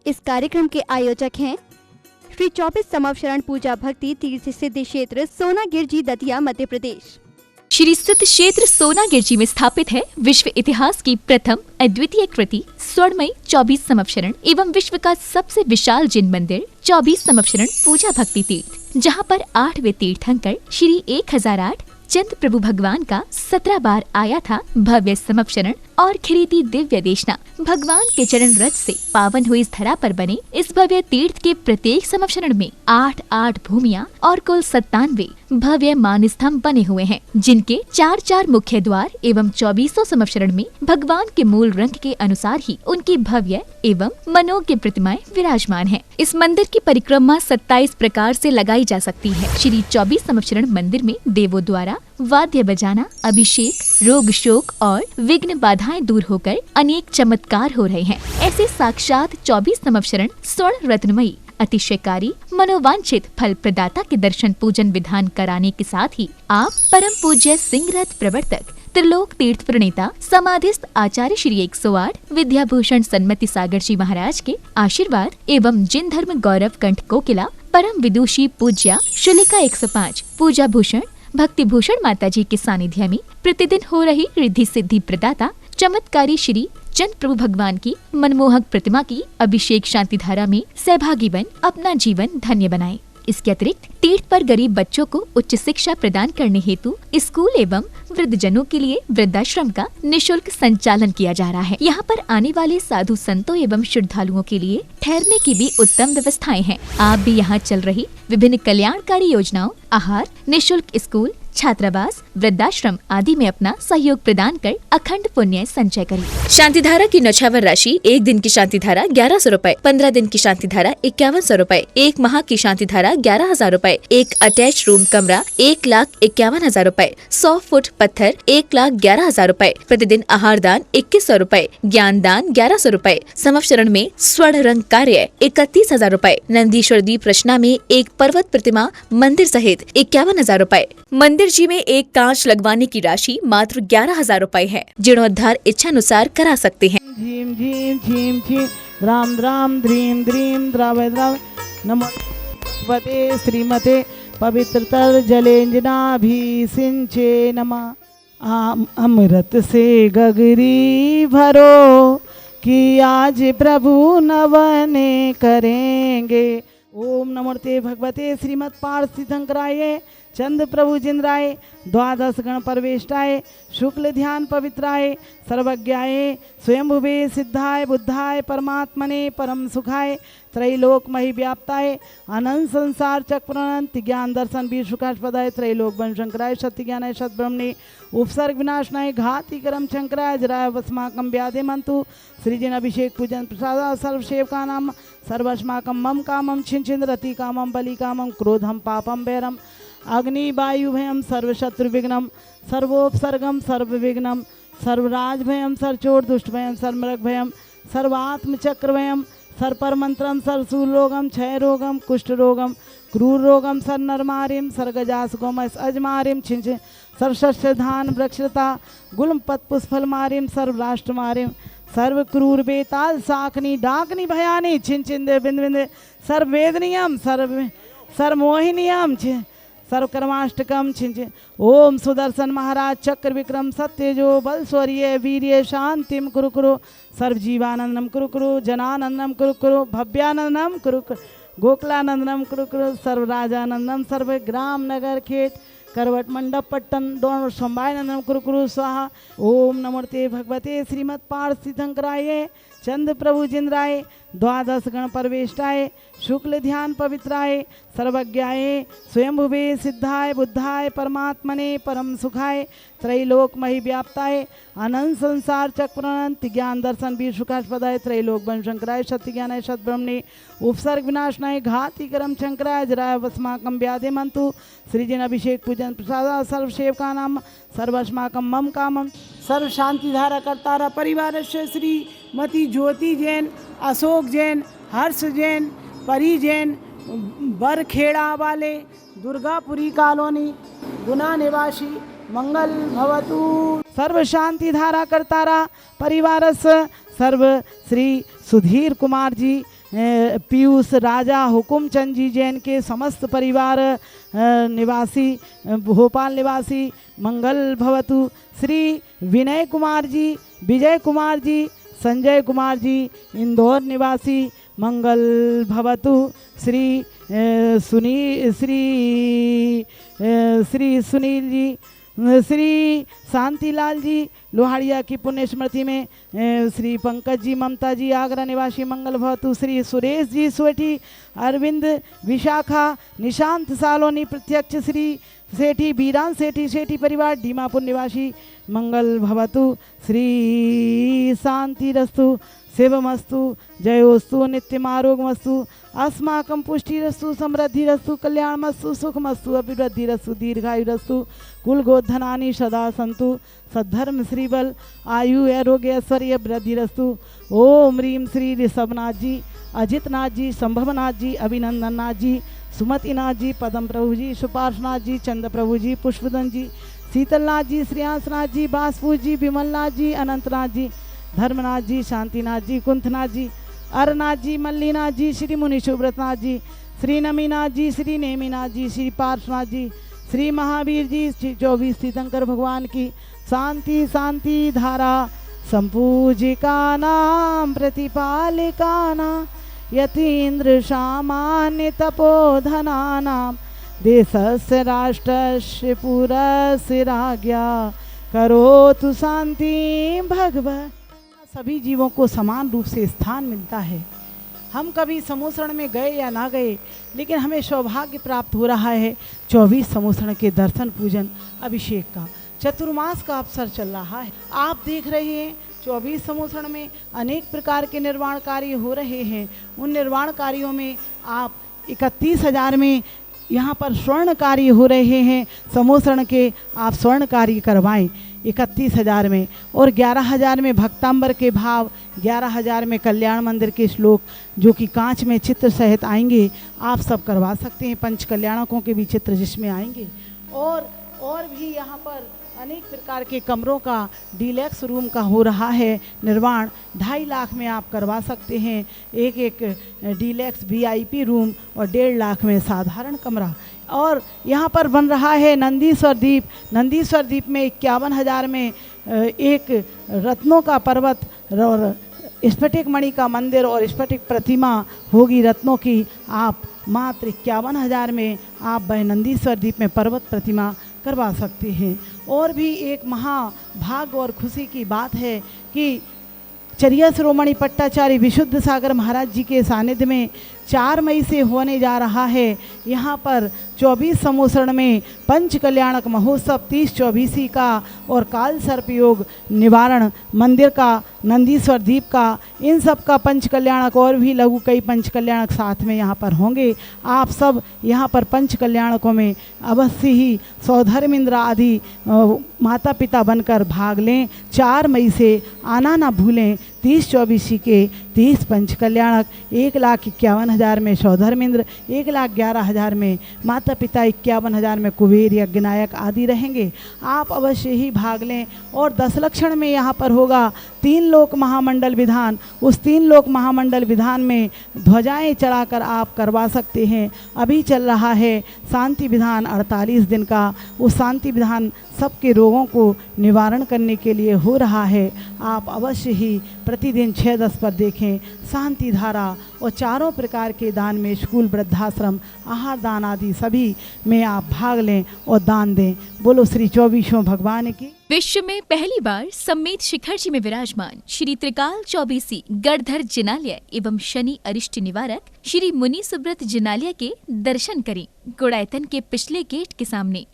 इस कार्यक्रम के आयोजक हैं श्री 24 समवशरण पूजा भक्ति तीर्थ सिद्धि क्षेत्र सोनागिर जी, दतिया, मध्य प्रदेश। श्री सिद्ध क्षेत्र सोनागिर जी में स्थापित है विश्व इतिहास की प्रथम अद्वितीय कृति स्वर्णमयी 24 समवशरण एवं विश्व का सबसे विशाल जिन मंदिर 24 समवशरण पूजा भक्ति तीर्थ, जहां पर 8वें तीर्थंकर श्री 1008 चंद प्रभु भगवान का 17 बार आया था भव्य समवशरण और खिरीती दिव्य देशना। भगवान के चरण रज से पावन हुई इस धरा पर बने इस भव्य तीर्थ के प्रत्येक समवशरण में 8 भूमियां और कुल 97 भव्य मान स्तंभ बने हुए हैं, जिनके 4 मुख्य द्वार एवं 24 समवशरण में भगवान के मूल रंग के अनुसार ही उनकी भव्य एवं मनोज्ञ प्रतिमाएं विराजमान हैं। इस मंदिर की परिक्रमा 27 प्रकार से लगाई जा सकती है। श्री 24 समवशरण मंदिर में देवों द्वारा वाद्य बजाना, अभिषेक, रोग शोक और विघ्न बाधाएं दूर होकर अनेक चमत्कार हो रहे हैं। ऐसे साक्षात 24 समवशरण स्वर्ण रत्नमयी अतिशयकारी मनोवांछित फल प्रदाता के दर्शन पूजन विधान कराने के साथ ही आप परम पूज्य सिंह रथ प्रवर्तक त्रिलोक तीर्थ प्रणेता समाधिस्थ आचार्य श्री 108 विद्याभूषण सन्मति सागर जी महाराज के आशीर्वाद एवं जिन धर्म गौरव कंठ कोकिला परम विदुषी पूज्या शुलिका 105 पूजा भूषण भक्ति भूषण माता जी के सानिध्य में प्रतिदिन हो रही रिद्धि सिद्धि प्रदाता चमत्कारी श्री चंद प्रभु भगवान की मनमोहक प्रतिमा की अभिषेक शांति धारा में सहभागी बन अपना जीवन धन्य बनाएं। इसके अतिरिक्त तीर्थ पर गरीब बच्चों को उच्च शिक्षा प्रदान करने हेतु स्कूल एवं वृद्धजनों के लिए वृद्धाश्रम का निःशुल्क संचालन किया जा रहा है। यहाँ पर आने वाले साधु संतों एवं श्रद्धालुओं के लिए ठहरने की भी उत्तम व्यवस्थाएं हैं। आप भी यहाँ चल रही विभिन्न कल्याणकारी योजनाओं, आहार, निःशुल्क स्कूल, छात्रावास, वृद्धाश्रम आदि में अपना सहयोग प्रदान कर अखंड पुण्य संचय करें। शांति धारा की नौछावर राशि 1 दिन की शांति धारा 1100 रूपए, 15 दिन की शांति धारा 5100 रूपए, 1 माह की शांति धारा 11,000 रूपए, एक अटैच रूम कमरा 1,51,000 रूपए, 100 फुट पत्थर 1,11,000 रूपए, प्रतिदिन आहार दान 2100 रूपए, ज्ञान दान 1100 रूपए, समवशरण में स्वर्ण रंग कार्य 31,000 रूपए, नंदीश्वर दीप रचना में एक पर्वत प्रतिमा मंदिर सहित 51,000 रूपए। मंदिर जी में एक कांच लगवाने की राशि मात्र 11,000 रूपए है। जीर्णोद्धार इच्छानुसार करा सकते हैं। झीम झीम झीम झीम द्राम द्राम द्रीम द्रीम द्राव द्राव नमो भगवते श्रीमते पवित्रतर जलेंजनाभि सिंचे नमः। अमृत से गगरी भरो कि आज प्रभु नवने करेंगे। ओम नमोते भगवते श्रीमद पार्थ तीर्थंकराय चंद प्रभु जिंद्राय द्वादश गण परवेष्टाय शुक्ल ध्यान पवित्राय सर्वज्ञाय स्वयंभुवे सिद्धाय बुद्धाय परमात्मने परम सुखाय त्रैलोक मही व्याप्ताय अनंत संसार चक्रनंत ज्ञान दर्शन वीर सुखास्पदाय त्रैलोक वन शंकराय सत्य ज्ञानाय सद्ब्रह्मणे उपसर्ग विनाशनाय घाति करम शंकराय जराय वस्माकम व्याधे मंतु श्रीजन अभिषेक पूजन प्रसाद सर्वसेवका नाम सर्वस्माकम मम कामम छिन रति कामम बलि कामम क्रोधम पापम वैरम अग्नि वायु भयम सर्वशत्रु विघ्नम सर्वोपसर्गम सर्व विघ्नम सर्वराज भयम सर्वचोर दुष्ट भयम सर्वमृग भयम सर्वात्म चक्र भयम सर्पर मंत्रम सर्वसूल रोगम क्षय रोगम कुष्ठ रोगम क्रूर रोगम सर्नरमारिम सर्गजास गोमस अजमारिम छिंच सर्वशस्य धान वृक्षता गुलम पत्पुष्फल मारिम सर्वराष्ट्र मारिम सर्व क्रूर बेताल साखनी डाकनी भयानी छिन छिंदे बिंद बिंद सर्ववेदनियम सर्वमोहिनियम सर्वकर्माष्टकम छिंच। ओम सुदर्शन महाराज चक्र विक्रम सत्यजो बल शौर्य वीर्य शांतिम कुरु कुरु सर्वजीवानंदम कुरु कुरु जनानंदम कुरु कुरु भव्यानंदम कुरु कुरु गोकुलानंदम कुरु कुरु सर्वराजानंदम सर्व ग्राम नगर खेत करवट मंडप पट्टन दोनों संभायनंदम कुरु कुरु स्वाहा। ओम नमोते भगवते श्रीमद पार्थ तीर्थंकराय चंद प्रभु जिंद्राय द्वादश गण परवेष्टाय शुक्ल ध्यान पवित्राय सर्वज्ञाय स्वयंभुवे सिद्धाय बुद्धाय परमात्मने परम सुखाय त्रैलोक मही व्याप्ताय अनंत संसार चक्रनंत ज्ञान दर्शन वीर सुखास्पदाय त्रैलोक वन शंकराय सत्य ज्ञानाय सद्ब्रह्मणे उपसर्ग विनाशनाय घाति करम शंकराय जराय वस्माकम व्याधे मंतु श्रीजन अभिषेक पूजन प्रसाद सर्वसेवका नाम सर्वस्माकम मम कामम सर्व शांति धारा कर्तारा परिवार श्रीमती ज्योति जैन, अशोक जैन, हर्ष जैन, परी जैन, बरखेड़ा वाले, दुर्गापुरी कॉलोनी, गुना निवासी मंगल भवतु। सर्व शांति धारा कर्तारा परिवारस सर्व श्री सुधीर कुमार जी पीयूष राजा हुकुमचंद जी जैन के समस्त परिवार निवासी भोपाल निवासी मंगल भवतु। श्री विनय कुमार जी, विजय कुमार जी, संजय कुमार जी इंदौर निवासी मंगल भवतु। श्री सुनील जी, श्री शांतिलाल जी लोहाड़िया की पुण्य स्मृति में, श्री पंकज जी ममता जी आगरा निवासी मंगल भवतु। श्री सुरेश जी सोठी, अरविंद विशाखा, निशांत सालोनी प्रत्यक्ष, श्री सेठी बीरान सेठी सेठी परिवार दीमापुर निवासी मंगल भवतु। श्री शांति रस्तु शिवमस्तु जयोस्तु नित्यमारोगमस्तु अस्माकं पुष्टिरस्तु समृद्धिरस्तु कल्याणमस्तु सुखमस्तु अभिवृद्धिरस्तु दीर्घायुरस्तु कुलगोधनानि सदा सन्तु सद्धर्म श्रीबल आयु आरोग्य ऐश्वर्य वृद्धिरस्तु। ओम ह्रीं श्री ऋषभनाथ जी, अजितनाथ जी, संभवनाथ जी, अभिनंदन नाथ जी, सुमतिनाथ जी, पदम प्रभु जी, सुपार्शनाथ जी, चंद्र प्रभु जी, पुष्पदन जी, शीतलनाथ जी, श्रेयांसनाथ जी, बासपू जी, विमलनाथ जी, अनंतनाथ जी, धर्मनाथ जी, शांतिनाथ जी, कुंथनाथ जी, अरनाथ जी, मल्लीनाथ जी, श्री मुनि सुब्रतनाथ जी, श्री नमीनाथ जी, श्री नेमीनाथ जी, श्री पार्श्वनाथ जी, श्री महावीर जी, श्री 24 तीर्थंकर भगवान की शांति शांति धारा संपूजिका नाम प्रतिपालिका नाम यतीन्द्र सामान्य तपोधना नाम देशस्य राष्ट्रस्य पुरस्य राज्ञा करोतु शांति भगवत। सभी जीवों को समान रूप से स्थान मिलता है। हम कभी समूसरण में गए या ना गए, लेकिन हमें सौभाग्य प्राप्त हो रहा है 24 समूसरण के दर्शन पूजन अभिषेक का। चतुर्मास का अवसर चल रहा है। आप देख रहे हैं 24 समूसरण में अनेक प्रकार के निर्माण कार्य हो रहे हैं। उन निर्माण कार्यों में आप 31,000 में यहाँ पर स्वर्ण कार्य हो रहे हैं। समूसरण के आप स्वर्ण कार्य करवाएं 31,000 में, और 11,000 में भक्तांबर के भाव, 11,000 में कल्याण मंदिर के श्लोक जो कि कांच में चित्र सहित आएंगे, आप सब करवा सकते हैं। पंच कल्याणकों के भी चित्र जिसमें आएंगे, और भी यहाँ पर अनेक प्रकार के कमरों का डीलक्स रूम का हो रहा है निर्माण। 2.5 लाख में आप करवा सकते हैं एक डीलक्स VIP रूम, और 1.5 लाख में साधारण कमरा। और यहाँ पर बन रहा है नंदीश्वर द्वीप। नंदीश्वर द्वीप में 51,000 में एक रत्नों का पर्वत और स्फटिक मणि का मंदिर और स्फटिक प्रतिमा होगी रत्नों की। आप मात्र 51,000 में आप वह नंदीश्वर द्वीप में पर्वत प्रतिमा करवा सकते हैं। और भी एक महाभाग्य और खुशी की बात है कि चरिया शिरोमणि पट्टाचार्य विशुद्ध सागर महाराज जी के सानिध्य में 4 मई से होने जा रहा है यहाँ पर 24 समूसरण में पंच कल्याणक महोत्सव 30-24 का, और काल सर्प योग निवारण मंदिर का, नंदीश्वर द्वीप का, इन सब का पंच कल्याणक और भी लघु कई पंच कल्याणक साथ में यहाँ पर होंगे। आप सब यहाँ पर पंच कल्याणकों में अवश्य ही सौधर्मिंद्र आदि माता पिता बनकर भाग लें। 4 मई से आना ना भूलें। 30-24 के 30 पंच कल्याणक, 1,51,000 में सौधर्मिंद्र, 1,11,000 में माता पिता, 51,000 में कुबेर यज्ञनायक आदि रहेंगे। आप अवश्य ही भाग लें। और 10 लक्षण में यहाँ पर होगा 3 लोक महामंडल विधान। उस 3 लोक महामंडल विधान में ध्वजाएं चढ़ाकर आप करवा सकते हैं। अभी चल रहा है शांति विधान 48 दिन का। उस शांति विधान सबके रोगों को निवारण करने के लिए हो रहा है। आप अवश्य ही प्रतिदिन 6-10 पर देखें। शांति धारा और चारों प्रकार के दान में स्कूल, वृद्धाश्रम, आहार दान आदि सभी में आप भाग लें और दान दें। बोलो श्री 24वें भगवान की। विश्व में पहली बार सम्मेत शिखर जी में विराजमान श्री त्रिकाल चौबीसी गढ़धर जिनालय एवं शनि अरिष्ट निवारक श्री मुनि सुब्रत जिनालय के दर्शन करें। गुड़ायतन के पिछले गेट के सामने